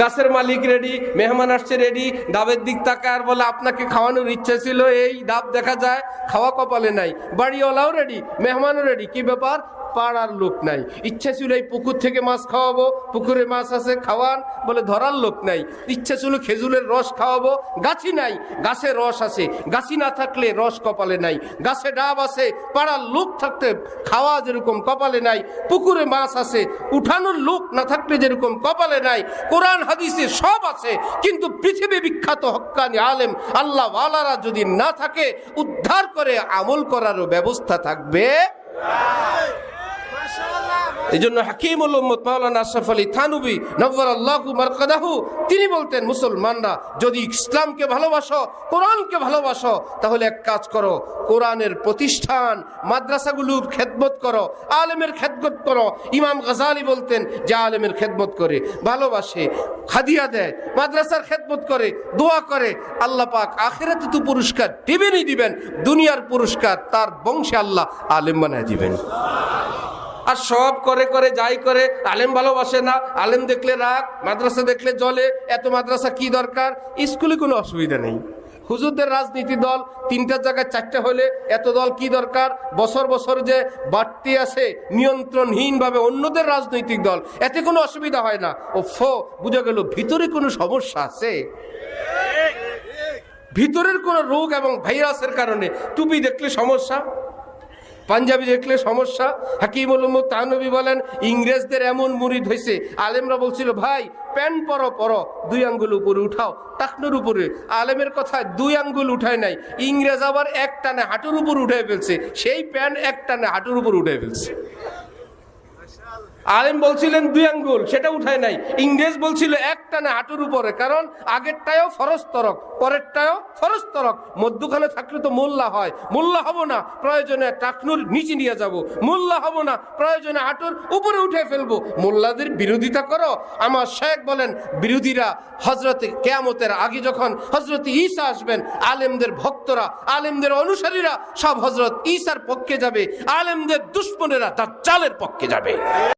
গাছের মালিক রেডি, মেহমান আসছে রেডি, ডাবের দিক তাকায় আর বলে আপনাকে খাওয়ানোর ইচ্ছা ছিল, এই ডাব দেখা যায়, খাওয়া কপালে নাই। বাড়িওয়ালাও রেডি, মেহমানও রেডি, কি ব্যাপার, পাড়ার লোক নাই। ইচ্ছা ছিল এই পুকুর থেকে মাছ খাওয়াবো, পুকুরে মাছ আছে খাওয়ান, বলে ধরার লোক নাই। ইচ্ছা ছিল খেজুরের রস খাওয়াবো, গাছি নাই, গাছে রস আছে, গাছি না থাকলে রস কপালে নাই। গাছে ডাব আছে, পাড়ার লোক থাকতে খাওয়া যেরকম কপালে নাই, পুকুরে মাছ আছে, উঠানোর লোক না থাকলে যেরকম কপালে নাই। কোরআন হাদিসে সব আছে, কিন্তু পৃথিবী বিখ্যাত হক্কানি আলেম আল্লাহ ওয়ালারা যদি না থাকে, উদ্ধার করে আমল করারও ব্যবস্থা থাকবে। এই জন্য হাকিমুল উম্মত মাওলানা আশরাফ আলী থানভী নওয়ারাল্লাহু মারকাদাহু তিনি বলতেন, মুসলমানরা যদি ইসলামকে ভালোবাসো, কোরআনকে ভালোবাসো, তাহলে এক কাজ করো, কোরআনের প্রতিষ্ঠান মাদ্রাসাগুলোর খেদমত করো, আলেমের খেদমত করো। ইমাম গাজালি বলতেন, যে আলেমের খেদমত করে, ভালোবাসে, হাদিয়া দেয়, মাদ্রাসার খেদমত করে, দোয়া করে, আল্লাহ পাক আখিরাতে তো পুরস্কার দিবেনই দিবেন, দুনিয়ার পুরস্কার তার বংশে আল্লাহ আলেম বানায় দিবেন। আর সব করে করে যাই করে, আলেম ভালোবাসে না, আলেম দেখলে রাগ, মাদ্রাসা দেখলে জ্বলে, এত মাদ্রাসা কি দরকার, স্কুলে কোনো অসুবিধা নেই। হুজুরদের রাজনীতি দল 3টার জায়গায় 4টে হলে এত দল কি দরকার, বছর বছর যে বাড়তি আছে নিয়ন্ত্রণহীনভাবে অন্যদের রাজনৈতিক দল, এতে কোনো অসুবিধা হয় না। ও বুঝা গেল ভিতরে কোনো সমস্যা আছে, ভিতরের কোনো রোগ এবং ভাইরাসের কারণে টুপি দেখলে সমস্যা, পাঞ্জাবি দেখলে সমস্যা। হাকিমুল উম্মত থানভী বলেন, ইংরেজদের এমন মুরিদ হয়েছে, আলেমরা বলছিল ভাই প্যান্ট পরো 2 আঙ্গুল উপরে উঠাও, টাকনুর উপরে। আলেমের কথায় 2 আঙ্গুল উঠায় নাই, ইংরেজ আবার এক টানে হাঁটুর উপর উঠে ফেলছে, সেই প্যান্ট এক টানে হাঁটুর উপর উঠে ফেলছে। আলেম বলছিলেন 2 আঙ্গুল, সেটা উঠায় নাই, ইংরেজ বলছিল এক টানে হাঁটুর উপরে, কারণ আগেরটাও ফরজ তরক, পরেরটাও ফরজ তরক, মধ্যখানে থাকলে তো মোল্লা হয়, মোল্লা হব না, প্রয়োজনে টাকনুর নিচে নিয়ে যাব, মোল্লা হব না, প্রয়োজনে হাঁটুর উপরে উঠে ফেলবো। মোল্লাদের বিরোধিতা করো। আমার শেখ বলেন, বিরোধীরা হজরতে কিয়ামতের আগে যখন হজরত ঈসা আসবেন, আলেমদের ভক্তরা, আলেমদের অনুসারীরা সব হজরত ঈসার পক্ষে যাবে, আলেমদের দুশ্মনেরা দাজ্জালের পক্ষে যাবে।